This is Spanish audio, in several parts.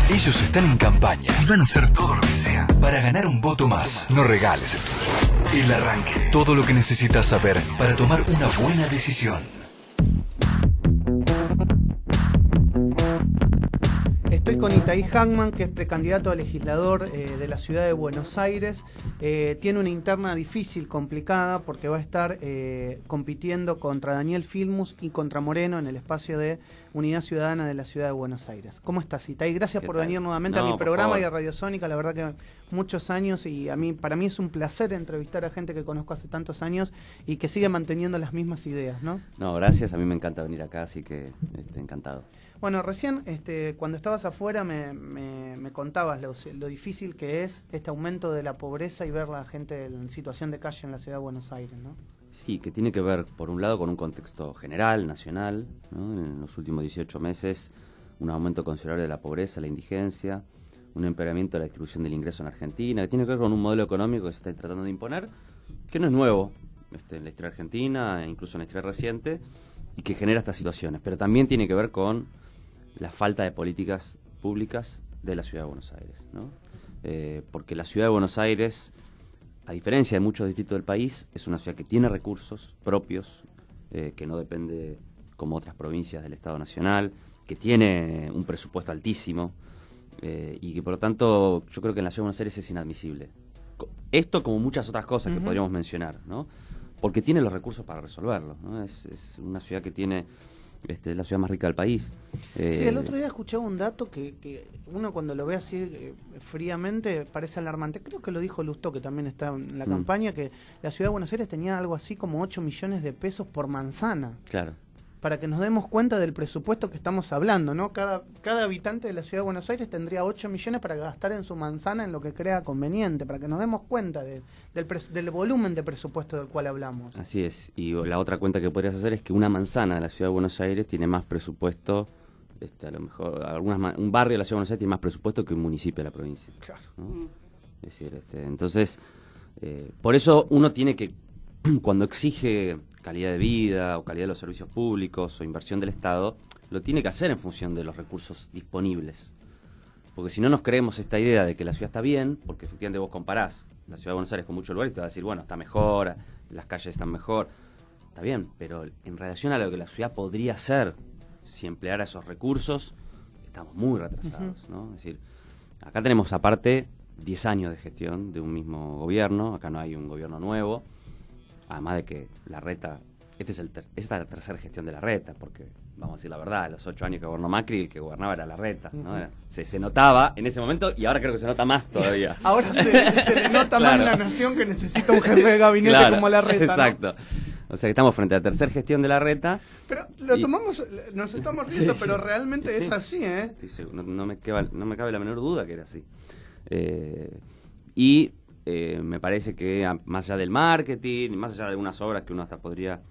Ellos están en campaña y van a hacer todo lo que sea para ganar un voto más. No regales el tuyo. El Arranque. Todo lo que necesitas saber para tomar una buena decisión. Estoy con Itaí Hackman, que es precandidato a legislador de la ciudad de Buenos Aires. Tiene una interna difícil, complicada, porque va a estar compitiendo contra Daniel Filmus y contra Moreno en el espacio de Unidad Ciudadana de la ciudad de Buenos Aires. ¿Cómo estás, Itaí? Gracias por venir nuevamente a mi programa y a Radio Sónica. La verdad que muchos años, y para mí es un placer entrevistar a gente que conozco hace tantos años y que sigue manteniendo las mismas ideas, ¿no? No, gracias. A mí me encanta venir acá, así que encantado. Bueno, recién cuando estabas afuera me contabas lo difícil que es este aumento de la pobreza y ver la gente en situación de calle en la ciudad de Buenos Aires, ¿no? Sí, que tiene que ver, por un lado, con un contexto general, nacional, ¿no? En los últimos 18 meses, un aumento considerable de la pobreza, la indigencia, un empeoramiento de la distribución del ingreso en Argentina, que tiene que ver con un modelo económico que se está tratando de imponer, que no es nuevo en la historia argentina, incluso en la historia reciente, y que genera estas situaciones. Pero también tiene que ver con la falta de políticas públicas de la Ciudad de Buenos Aires, ¿no? Porque la Ciudad de Buenos Aires, a diferencia de muchos distritos del país, es una ciudad que tiene recursos propios, que no depende como otras provincias del Estado Nacional, que tiene un presupuesto altísimo, y que por lo tanto yo creo que en la Ciudad de Buenos Aires es inadmisible. Esto como muchas otras cosas que podríamos mencionar, ¿no? Porque tiene los recursos para resolverlo, ¿no? Es una ciudad que tiene... la ciudad más rica del país. Sí, el otro día escuchaba un dato que uno cuando lo ve así fríamente parece alarmante. Creo que lo dijo Lustó, que también está en la campaña, que la ciudad de Buenos Aires tenía algo así como 8 millones de pesos por manzana. Claro. Para que nos demos cuenta del presupuesto que estamos hablando, ¿no? Cada habitante de la ciudad de Buenos Aires tendría 8 millones para gastar en su manzana en lo que crea conveniente, para que nos demos cuenta del volumen de presupuesto del cual hablamos. Así es, y la otra cuenta que podrías hacer es que una manzana de la ciudad de Buenos Aires tiene más presupuesto, a lo mejor un barrio de la ciudad de Buenos Aires tiene más presupuesto que un municipio de la provincia. Claro. ¿No? Es decir, entonces, por eso uno tiene que, cuando exige calidad de vida o calidad de los servicios públicos o inversión del Estado, lo tiene que hacer en función de los recursos disponibles. Porque si no nos creemos esta idea de que la ciudad está bien, porque efectivamente vos comparás la ciudad de Buenos Aires con muchos lugares y te vas a decir, bueno, está mejor, las calles están mejor, está bien, pero en relación a lo que la ciudad podría ser si empleara esos recursos, estamos muy retrasados, ¿no? Es decir, acá tenemos aparte 10 años de gestión de un mismo gobierno, acá no hay un gobierno nuevo, además de que la Reta, esta es la tercera gestión de la Reta, porque vamos a decir la verdad, los 8 años que gobernó Macri, el que gobernaba era la Reta, ¿no? Se notaba en ese momento y ahora creo que se nota más todavía. Ahora se le nota más en la nación que necesita un jefe de gabinete como la Reta, exacto, ¿no? O sea que estamos frente a la tercera gestión de la Reta. Pero nos estamos riendo, pero realmente es así, ¿eh? Estoy seguro, no me cabe la menor duda que era así. Me parece que más allá del marketing, más allá de algunas obras que uno hasta podría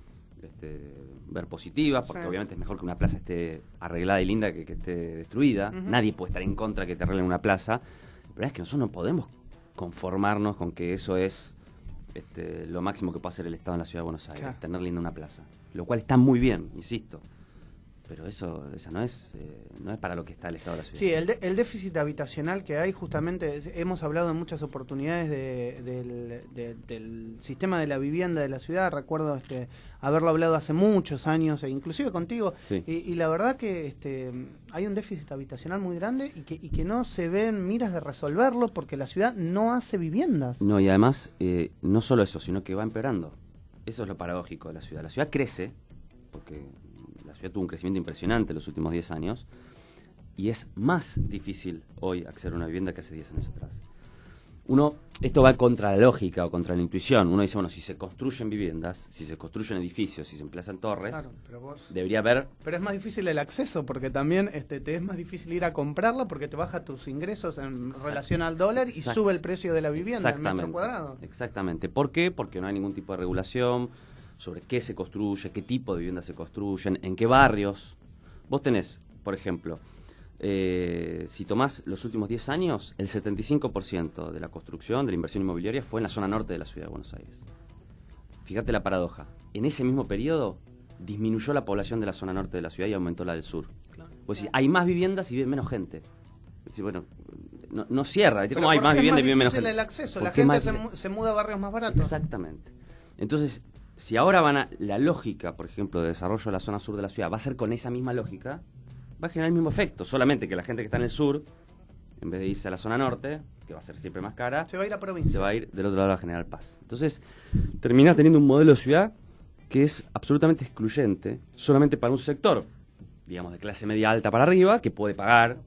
ver positivas, porque obviamente es mejor que una plaza esté arreglada y linda que esté destruida. Nadie puede estar en contra de que te arreglen una plaza. Pero es que nosotros no podemos conformarnos con que eso es lo máximo que puede hacer el Estado en la Ciudad de Buenos Aires, tener linda una plaza. Lo cual está muy bien, insisto. Pero esa no es para lo que está el Estado de la ciudad. Sí, el déficit habitacional que hay, justamente, hemos hablado en muchas oportunidades del sistema de la vivienda de la ciudad. Recuerdo haberlo hablado hace muchos años, e inclusive contigo. Sí. Y la verdad que hay un déficit habitacional muy grande y que no se ven miras de resolverlo porque la ciudad no hace viviendas. No, y además, no solo eso, sino que va empeorando. Eso es lo paradójico de la ciudad. La ciudad crece, porque la ciudad tuvo un crecimiento impresionante en los últimos 10 años y es más difícil hoy acceder a una vivienda que hace 10 años atrás. Esto va contra la lógica o contra la intuición. Uno dice, bueno, si se construyen viviendas, si se construyen edificios, si se emplazan torres, claro, debería haber... Pero es más difícil el acceso, porque también te es más difícil ir a comprarla porque te baja tus ingresos en relación al dólar y sube el precio de la vivienda en metro cuadrado. Exactamente. ¿Por qué? Porque no hay ningún tipo de regulación sobre qué se construye, qué tipo de viviendas se construyen, en qué barrios. Vos tenés, por ejemplo, si tomás los últimos 10 años, el 75% de la construcción, de la inversión inmobiliaria, fue en la zona norte de la ciudad de Buenos Aires. Fíjate la paradoja. En ese mismo periodo disminuyó la población de la zona norte de la ciudad y aumentó la del sur. Claro. Pues hay más viviendas y vive menos gente. Es decir, bueno, no cierra. ¿Viste? Como hay más vivienda y vive menos gente. El acceso, la gente se muda a barrios más baratos. Exactamente. Entonces, si ahora la lógica, por ejemplo, de desarrollo de la zona sur de la ciudad va a ser con esa misma lógica, va a generar el mismo efecto, solamente que la gente que está en el sur, en vez de irse a la zona norte, que va a ser siempre más cara, se va a ir a provincia. Se va a ir del otro lado a General Paz. Entonces, termina teniendo un modelo de ciudad que es absolutamente excluyente, solamente para un sector, digamos, de clase media alta para arriba, que puede pagar,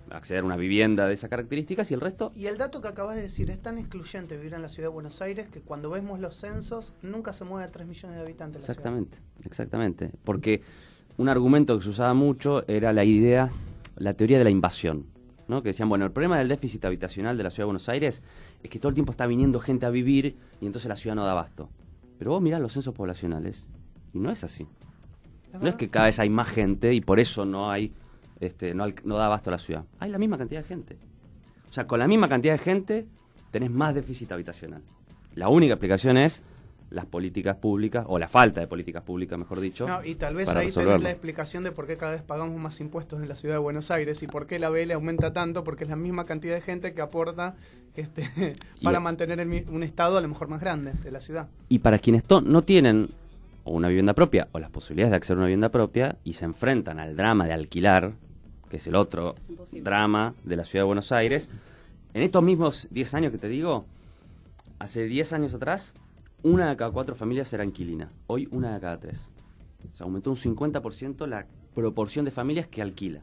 acceder a una vivienda de esas características, y el resto... Y el dato que acabas de decir, es tan excluyente vivir en la ciudad de Buenos Aires que cuando vemos los censos, nunca se mueve a 3 millones de habitantes la ciudad. Exactamente. Porque un argumento que se usaba mucho era la teoría de la invasión, ¿no? Que decían, bueno, el problema del déficit habitacional de la ciudad de Buenos Aires es que todo el tiempo está viniendo gente a vivir y entonces la ciudad no da abasto. Pero vos mirás los censos poblacionales y no es así. No es que cada vez hay más gente y por eso no hay no da abasto a la ciudad. Hay la misma cantidad de gente. O sea, con la misma cantidad de gente tenés más déficit habitacional. La única explicación es las políticas públicas, o la falta de políticas públicas, mejor dicho. No, y tal vez ahí tenés la explicación de por qué cada vez pagamos más impuestos en la ciudad de Buenos Aires y por qué la BL aumenta tanto, porque es la misma cantidad de gente que aporta para mantener un estado a lo mejor más grande de la ciudad. Y para quienes no tienen o una vivienda propia o las posibilidades de acceder a una vivienda propia y se enfrentan al drama de alquilar, que es el otro drama de la ciudad de Buenos Aires, en estos mismos 10 años que te digo, hace 10 años atrás, 1 de cada 4 familias era inquilina. Hoy 1 de cada 3. Se aumentó un 50% la proporción de familias que alquila.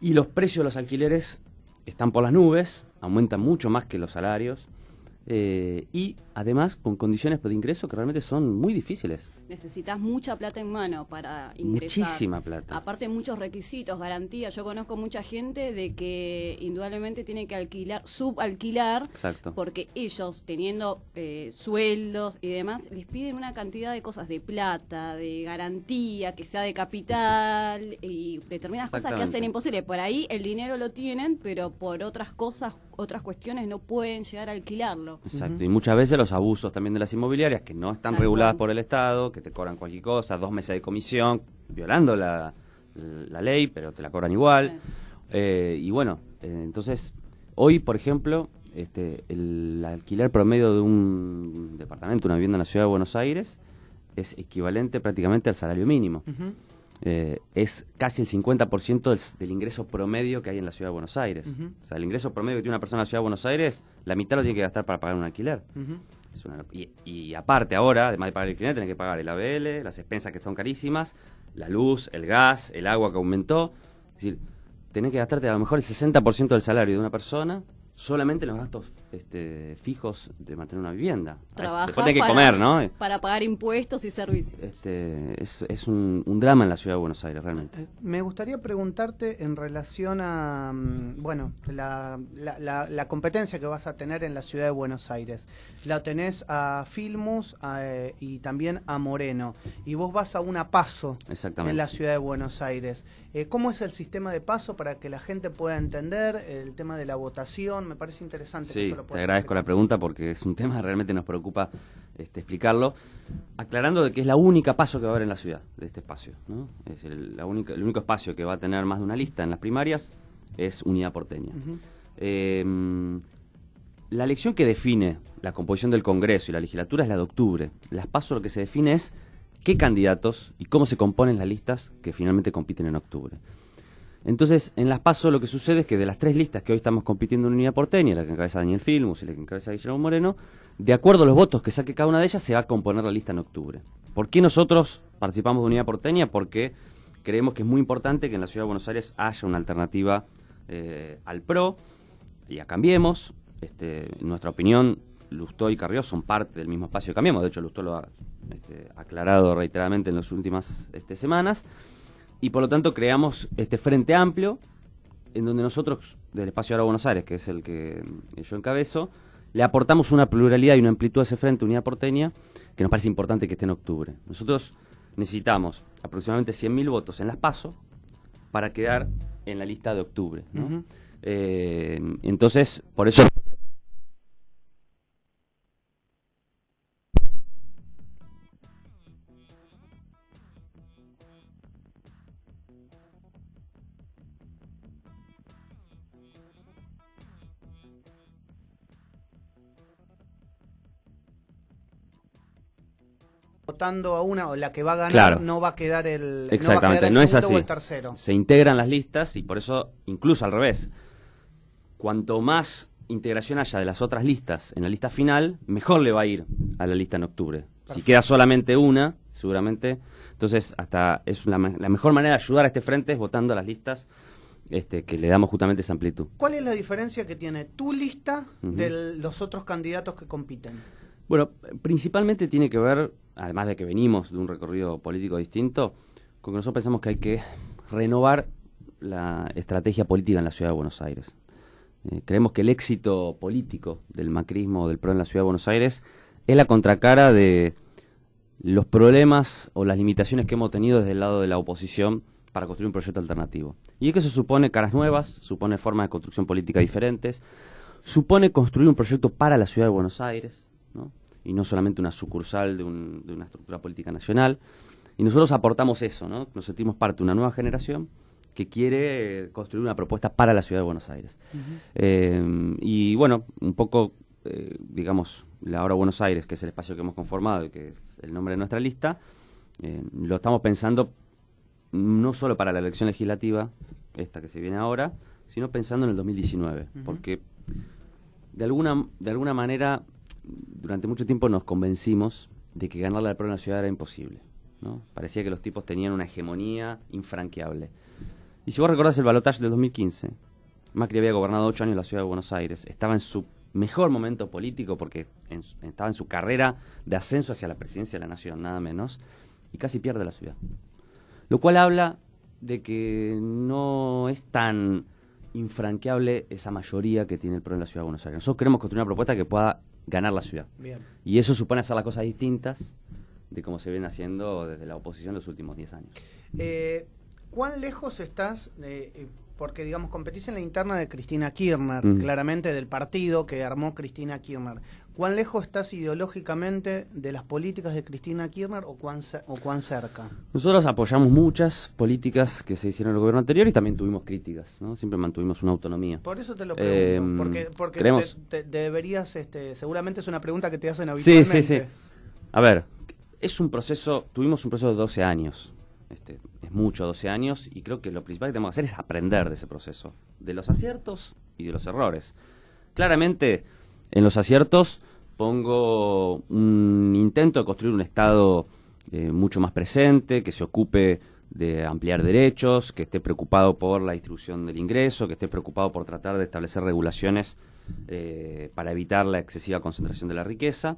Y los precios de los alquileres están por las nubes, aumentan mucho más que los salarios. Y además con condiciones de ingreso que realmente son muy difíciles. Necesitas mucha plata en mano para ingresar. Muchísima plata. Aparte muchos requisitos, garantías. Yo conozco mucha gente de que indudablemente tiene que subalquilar. Exacto. Porque ellos teniendo sueldos y demás les piden una cantidad de cosas de plata, de garantía, que sea de capital y determinadas cosas que hacen imposible. Por ahí el dinero lo tienen, pero por otras cosas, otras cuestiones no pueden llegar a alquilarlo. Exacto, y muchas veces los abusos también de las inmobiliarias que no están reguladas por el Estado, que te cobran cualquier cosa, 2 meses de comisión, violando la ley, pero te la cobran igual. Y bueno, entonces, hoy, por ejemplo, el alquiler promedio de un departamento, una vivienda en la ciudad de Buenos Aires, es equivalente prácticamente al salario mínimo. Es casi el 50% del ingreso promedio que hay en la ciudad de Buenos Aires. O sea, el ingreso promedio que tiene una persona en la ciudad de Buenos Aires, la mitad lo tiene que gastar para pagar un alquiler. Y aparte ahora, además de pagar el alquiler, tenés que pagar el ABL, las expensas que son carísimas, la luz, el gas, el agua que aumentó. Es decir, tenés que gastarte a lo mejor el 60% del salario de una persona solamente en los gastos fijos de mantener una vivienda. Después tenés que comer, ¿no? Para pagar impuestos y servicios. Es un drama en la ciudad de Buenos Aires, realmente. Me gustaría preguntarte en relación a, la competencia que vas a tener en la ciudad de Buenos Aires. La tenés a Filmus y también a Moreno. Y vos vas a una PASO en la ciudad de Buenos Aires. ¿Cómo es el sistema de PASO para que la gente pueda entender el tema de la votación? Me parece interesante. Sí, te agradezco la pregunta porque es un tema que realmente nos preocupa explicarlo, aclarando de que es la única PASO que va a haber en la ciudad, de este espacio, ¿no? Es decir, el único espacio que va a tener más de una lista en las primarias es Unidad Porteña. La elección que define la composición del Congreso y la legislatura es la de octubre. Las PASO lo que se define es qué candidatos y cómo se componen las listas que finalmente compiten en octubre. Entonces, en las PASO lo que sucede es que de las 3 listas que hoy estamos compitiendo en Unidad Porteña, la que encabeza Daniel Filmus y la que encabeza Guillermo Moreno, de acuerdo a los votos que saque cada una de ellas, se va a componer la lista en octubre. ¿Por qué nosotros participamos de Unidad Porteña? Porque creemos que es muy importante que en la Ciudad de Buenos Aires haya una alternativa al PRO y a Cambiemos. En nuestra opinión, Lustó y Carrió son parte del mismo espacio de Cambiemos. De hecho, Lustó lo ha aclarado reiteradamente en las últimas semanas. Y por lo tanto creamos este frente amplio en donde nosotros, del Espacio Ahora Buenos Aires, que es el que yo encabezo, le aportamos una pluralidad y una amplitud a ese frente, Unidad Porteña, que nos parece importante que esté en octubre. Nosotros necesitamos aproximadamente 100.000 votos en las PASO para quedar en la lista de octubre, ¿no? Entonces, por eso... votando a una, o la que va a ganar, claro, no va a quedar el, exactamente, no va a quedar el no es segundo así. o el tercero. Se integran las listas y por eso, incluso al revés, cuanto más integración haya de las otras listas en la lista final, mejor le va a ir a la lista en octubre. Perfecto. Si queda solamente una, seguramente, entonces hasta es la mejor manera de ayudar a este frente es votando a las listas que le damos justamente esa amplitud. ¿Cuál es la diferencia que tiene tu lista de los otros candidatos que compiten? Bueno, principalmente tiene que ver, además de que venimos de un recorrido político distinto, con que nosotros pensamos que hay que renovar la estrategia política en la Ciudad de Buenos Aires. Creemos que el éxito político del macrismo o del PRO en la Ciudad de Buenos Aires es la contracara de los problemas o las limitaciones que hemos tenido desde el lado de la oposición para construir un proyecto alternativo. Y es que eso supone caras nuevas, supone formas de construcción política diferentes, supone construir un proyecto para la Ciudad de Buenos Aires, ¿no? Y no solamente una sucursal de una estructura política nacional. Y nosotros aportamos eso, ¿no? Nos sentimos parte de una nueva generación que quiere construir una propuesta para la Ciudad de Buenos Aires. Y bueno, un poco, digamos, la Ahora Buenos Aires, que es el espacio que hemos conformado y que es el nombre de nuestra lista, lo estamos pensando no solo para la elección legislativa, esta que se viene ahora, sino pensando en el 2019, porque de alguna manera durante mucho tiempo nos convencimos de que ganarle al PRO en la ciudad era imposible, ¿no? Parecía que los tipos tenían una hegemonía infranqueable. Y si vos recordás el balotaje del 2015, Macri había gobernado 8 años la ciudad de Buenos Aires, estaba en su mejor momento político porque estaba en su carrera de ascenso hacia la presidencia de la nación, nada menos, y casi pierde la ciudad. Lo cual habla de que no es tan infranqueable esa mayoría que tiene el PRO en la ciudad de Buenos Aires. Nosotros queremos construir una propuesta que pueda ganar la ciudad. Bien. Y eso supone hacer las cosas distintas de cómo se viene haciendo desde la oposición los últimos 10 años. ¿Cuán lejos estás? Porque, digamos, competís en la interna de Cristina Kirchner, claramente del partido que armó Cristina Kirchner. ¿Cuán lejos estás ideológicamente de las políticas de Cristina Kirchner o cuán cerca? Nosotros apoyamos muchas políticas que se hicieron en el gobierno anterior y también tuvimos críticas, ¿no? Siempre mantuvimos una autonomía. Por eso te lo pregunto, porque creemos... deberías, seguramente es una pregunta que te hacen habitualmente. Sí. A ver, tuvimos un proceso de 12 años. Es mucho, 12 años, y creo que lo principal que tenemos que hacer es aprender de ese proceso, de los aciertos y de los errores. Claramente, en los aciertos pongo un intento de construir un Estado mucho más presente, que se ocupe de ampliar derechos, que esté preocupado por la distribución del ingreso, que esté preocupado por tratar de establecer regulaciones para evitar la excesiva concentración de la riqueza.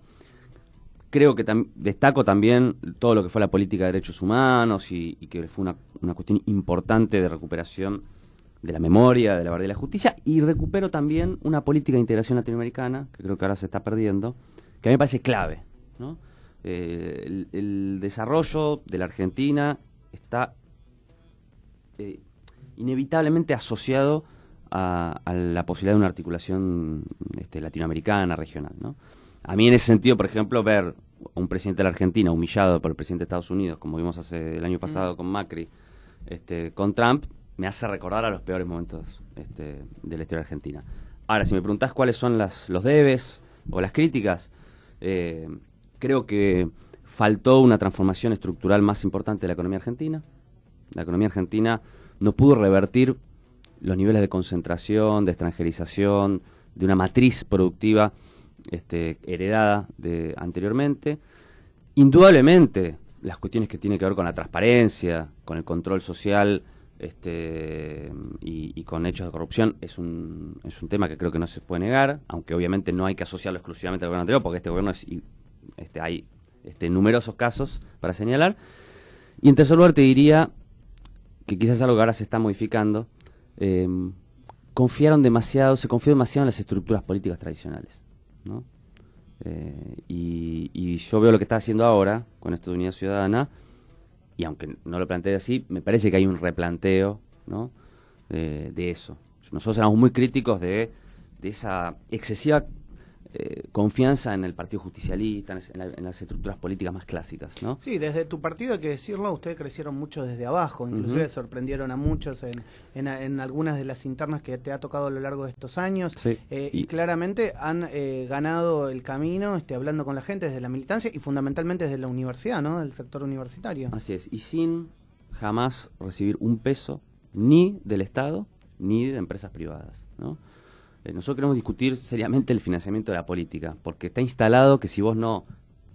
Creo que destaco también todo lo que fue la política de derechos humanos y que fue una cuestión importante de recuperación de la memoria, de la verdad y la justicia, y recupero también una política de integración latinoamericana, que creo que ahora se está perdiendo, que a mí me parece clave, ¿no? El desarrollo de la Argentina está inevitablemente asociado a la posibilidad de una articulación latinoamericana, regional, ¿no? A mí en ese sentido, por ejemplo, ver a un presidente de la Argentina humillado por el presidente de Estados Unidos, como vimos el año pasado con Macri, con Trump, me hace recordar a los peores momentos de la historia argentina. Ahora, si me preguntás cuáles son los debes o las críticas, creo que faltó una transformación estructural más importante de la economía argentina. La economía argentina no pudo revertir los niveles de concentración, de extranjerización, de una matriz productiva heredada anteriormente. Indudablemente, las cuestiones que tienen que ver con la transparencia, con el control social y con hechos de corrupción es un tema que creo que no se puede negar, aunque obviamente no hay que asociarlo exclusivamente al gobierno anterior, porque este gobierno hay numerosos casos para señalar. Y en tercer lugar te diría que quizás algo que ahora se está modificando, se confió demasiado en las estructuras políticas tradicionales, ¿no? Y yo veo lo que está haciendo ahora con esto de Unidad Ciudadana, y aunque no lo plantee así, me parece que hay un replanteo, ¿no? De eso. Nosotros éramos muy críticos de esa excesiva confianza en el partido justicialista, en las estructuras políticas más clásicas, ¿no? Sí, desde tu partido hay que decirlo, ustedes crecieron mucho desde abajo, inclusive sorprendieron a muchos en algunas de las internas que te ha tocado a lo largo de estos años, Sí. y claramente han ganado el camino hablando con la gente desde la militancia y fundamentalmente desde la universidad, ¿no? Del sector universitario. Así es, y sin jamás recibir un peso ni del Estado ni de empresas privadas, ¿no? Nosotros queremos discutir seriamente el financiamiento de la política, porque está instalado que si vos no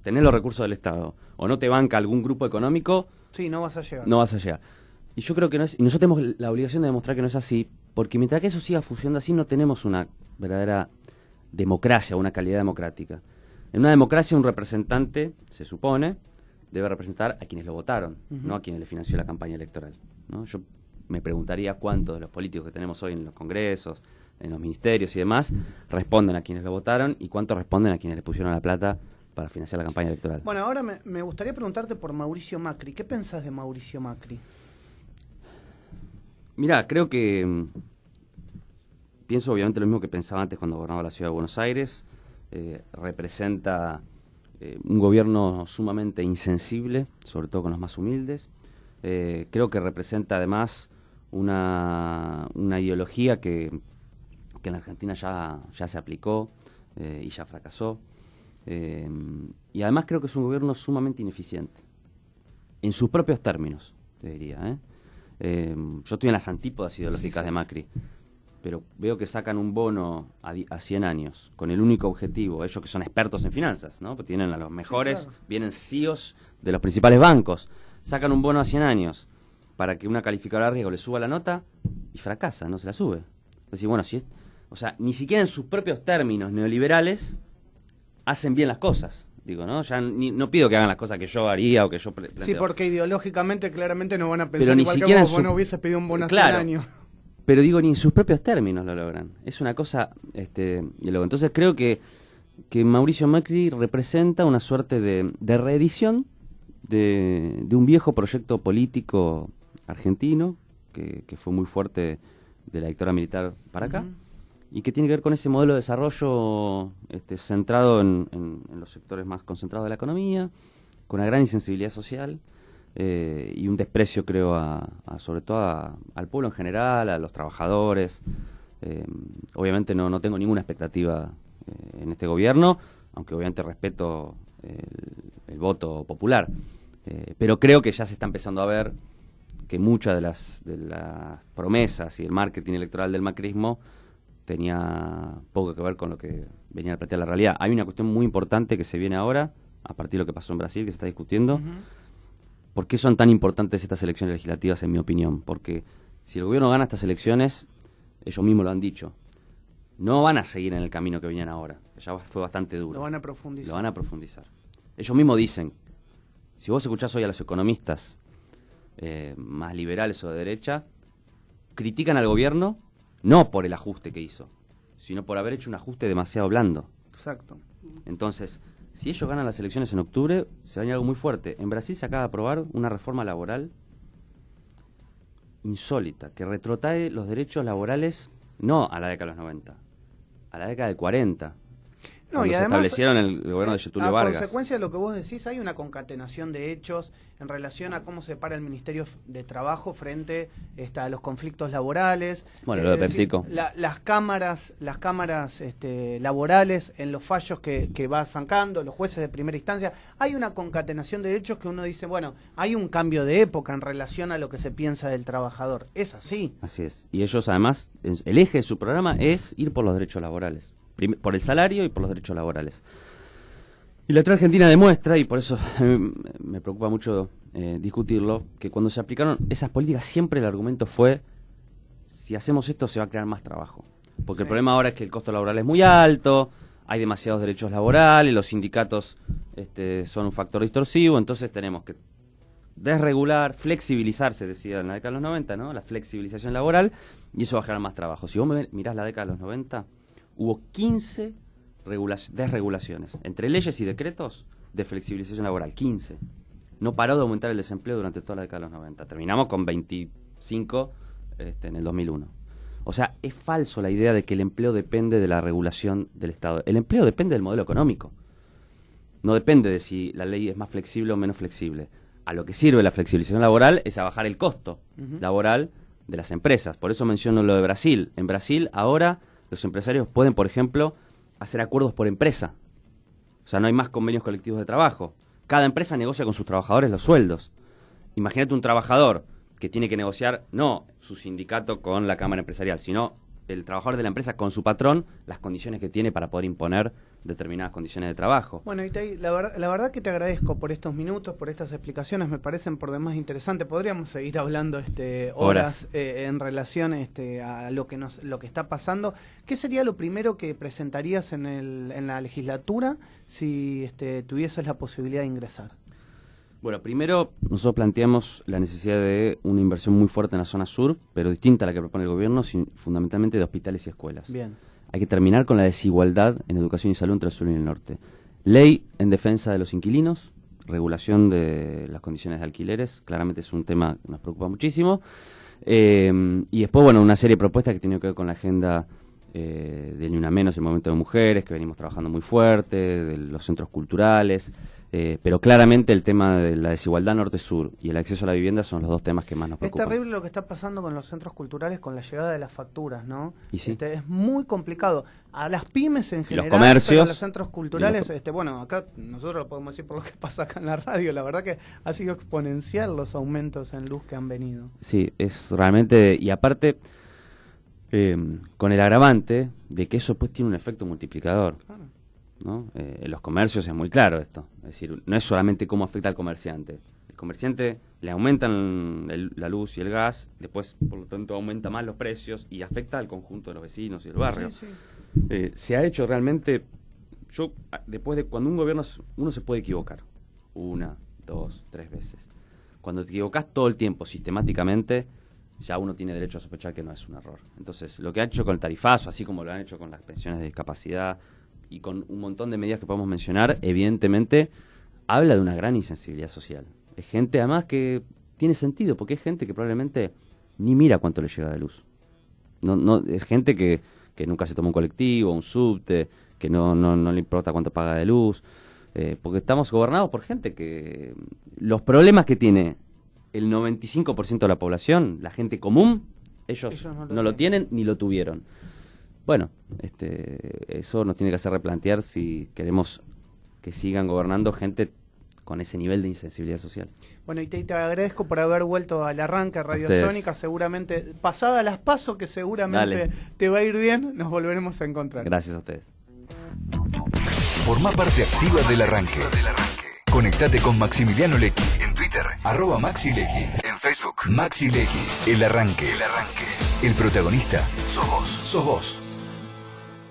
tenés los recursos del Estado o no te banca algún grupo económico, Sí, no vas a llegar. no vas a llegar. Y yo creo que no es, y nosotros tenemos la obligación de demostrar que no es así, porque mientras que eso siga funcionando así, no tenemos una verdadera democracia, una calidad democrática. En una democracia un representante, se supone, debe representar a quienes lo votaron, no a quienes le financió la campaña electoral, ¿no? Yo me preguntaría cuántos de los políticos que tenemos hoy en los congresos, en los ministerios y demás, responden a quienes lo votaron y cuántos responden a quienes le pusieron la plata para financiar la campaña electoral. Bueno, ahora me gustaría preguntarte por Mauricio Macri. ¿Qué pensás de Mauricio Macri? Mirá, creo que pienso obviamente lo mismo que pensaba antes cuando gobernaba la ciudad de Buenos Aires. Representa un gobierno sumamente insensible, sobre todo con los más humildes. Creo que representa además una ideología que en la Argentina ya se aplicó y ya fracasó. Y además creo que es un gobierno sumamente ineficiente, en sus propios términos, te diría. Yo estoy en las antípodas ideológicas de Macri, pero veo que sacan un bono a 100 años, con el único objetivo, ellos que son expertos en finanzas, ¿no? Porque tienen a los mejores, claro. Vienen CEOs de los principales bancos, sacan un bono a 100 años para que una calificadora de riesgo le suba la nota y fracasa, no se la sube. Es decir, bueno, o sea, ni siquiera en sus propios términos neoliberales hacen bien las cosas. Digo, ¿no? Ya no pido que hagan las cosas que yo haría o que yo planteo. Sí, porque ideológicamente claramente no van a pensar Pero ni igual siquiera que vos, en no hubieses pedido un bono hace Claro. un año. Pero digo, ni en sus propios términos lo logran. Es una cosa, y luego, entonces creo que Mauricio Macri representa una suerte de reedición de un viejo proyecto político argentino que fue muy fuerte de la dictadura militar para acá, y que tiene que ver con ese modelo de desarrollo centrado en los sectores más concentrados de la economía, con una gran insensibilidad social y un desprecio, creo, sobre todo al pueblo en general, a los trabajadores. Obviamente no tengo ninguna expectativa en este gobierno, aunque obviamente respeto el voto popular. Pero creo que ya se está empezando a ver que muchas de las promesas y el marketing electoral del macrismo tenía poco que ver con lo que venía a plantear la realidad. Hay una cuestión muy importante que se viene ahora, a partir de lo que pasó en Brasil, que se está discutiendo. ¿Por qué son tan importantes estas elecciones legislativas, en mi opinión? Porque si el gobierno gana estas elecciones, ellos mismos lo han dicho, no van a seguir en el camino que venían ahora. Ya fue bastante duro. Lo van a profundizar. Lo van a profundizar. Ellos mismos dicen, si vos escuchás hoy a los economistas más liberales o de derecha, critican al gobierno no por el ajuste que hizo, sino por haber hecho un ajuste demasiado blando. Exacto. Entonces, si ellos ganan las elecciones en octubre, se va a venir algo muy fuerte. En Brasil se acaba de aprobar una reforma laboral insólita, que retrotrae los derechos laborales no a la década de los 90, a la década del 40. No, cuando y se además, establecieron el gobierno de Getúlio Vargas. A consecuencia de lo que vos decís, hay una concatenación de hechos en relación a cómo se para el Ministerio de Trabajo frente a los conflictos laborales. Bueno, lo de PepsiCo. Las cámaras laborales en los fallos que va sacando, los jueces de primera instancia. Hay una concatenación de hechos que uno dice, bueno, hay un cambio de época en relación a lo que se piensa del trabajador. Es así. Así es. Y ellos además, el eje de su programa es ir por los derechos laborales. Por el salario y por los derechos laborales. Y la otra Argentina demuestra, y por eso me preocupa mucho discutirlo, que cuando se aplicaron esas políticas siempre el argumento fue, si hacemos esto se va a crear más trabajo. Porque Sí. el problema ahora es que el costo laboral es muy alto, hay demasiados derechos laborales, los sindicatos son un factor distorsivo, entonces tenemos que desregular, flexibilizar, se decía en la década de los 90, ¿no? La flexibilización laboral, y eso va a generar más trabajo. Si vos mirás la década de los 90, hubo 15 desregulaciones, entre leyes y decretos de flexibilización laboral, 15. No paró de aumentar el desempleo durante toda la década de los 90. Terminamos con 25 en el 2001. O sea, es falso la idea de que el empleo depende de la regulación del Estado. El empleo depende del modelo económico. No depende de si la ley es más flexible o menos flexible. A lo que sirve la flexibilización laboral es a bajar el costo laboral de las empresas. Por eso menciono lo de Brasil. En Brasil ahora los empresarios pueden, por ejemplo, hacer acuerdos por empresa. O sea, no hay más convenios colectivos de trabajo. Cada empresa negocia con sus trabajadores los sueldos. Imagínate un trabajador que tiene que negociar no su sindicato con la Cámara Empresarial, sino el trabajador de la empresa con su patrón, las condiciones que tiene para poder imponer determinadas condiciones de trabajo. Bueno, Itay, la verdad que te agradezco por estos minutos, por estas explicaciones, me parecen por demás interesantes. Podríamos seguir hablando horas en relación a lo que está pasando. ¿Qué sería lo primero que presentarías en la legislatura si tuvieses la posibilidad de ingresar? Bueno, primero nosotros planteamos la necesidad de una inversión muy fuerte en la zona sur, pero distinta a la que propone el gobierno, fundamentalmente de hospitales y escuelas. Bien. Hay que terminar con la desigualdad en educación y salud entre el sur y el norte. Ley en defensa de los inquilinos, regulación de las condiciones de alquileres, claramente es un tema que nos preocupa muchísimo. Y después, bueno, una serie de propuestas que tienen que ver con la agenda del Ni Una Menos, el movimiento de mujeres, que venimos trabajando muy fuerte, de los centros culturales, pero claramente el tema de la desigualdad norte-sur y el acceso a la vivienda son los dos temas que más nos preocupan. Es terrible lo que está pasando con los centros culturales con la llegada de las facturas, ¿no? Y sí. Es muy complicado. A las pymes en general, los comercios, pero a los centros culturales, bueno, acá nosotros lo podemos decir por lo que pasa acá en la radio, la verdad que ha sido exponencial los aumentos en luz que han venido. Sí, es realmente, y aparte, con el agravante de que eso pues tiene un efecto multiplicador. Claro. ¿No? En los comercios es muy claro esto, es decir, no es solamente cómo afecta al comerciante. El comerciante le aumentan la luz y el gas, después por lo tanto aumenta más los precios y afecta al conjunto de los vecinos y del barrio. Sí, sí. Se ha hecho realmente, después de cuando un gobierno, uno se puede equivocar, 1, 2, 3 veces. Cuando te equivocas todo el tiempo, sistemáticamente, ya uno tiene derecho a sospechar que no es un error. Entonces, lo que ha hecho con el tarifazo, así como lo han hecho con las pensiones de discapacidad, y con un montón de medidas que podemos mencionar, evidentemente habla de una gran insensibilidad social. Es gente además que tiene sentido, porque es gente que probablemente ni mira cuánto le llega de luz. No, es gente que nunca se toma un colectivo, un subte, que no le importa cuánto paga de luz, porque estamos gobernados por gente que los problemas que tiene el 95% de la población, la gente común, ellos no lo tienen ni lo tuvieron. Bueno, eso nos tiene que hacer replantear si queremos que sigan gobernando gente con ese nivel de insensibilidad social. Bueno, y te agradezco por haber vuelto al arranque Radiosónica, seguramente, pasada las PASO, que seguramente te va a ir bien, nos volveremos a encontrar. Gracias a ustedes. Forma parte activa del arranque. Conectate con Maximiliano Lecchi en Twitter, @MaxiLecchi, en Facebook, Maxi Lecchi. El arranque. El protagonista sos vos.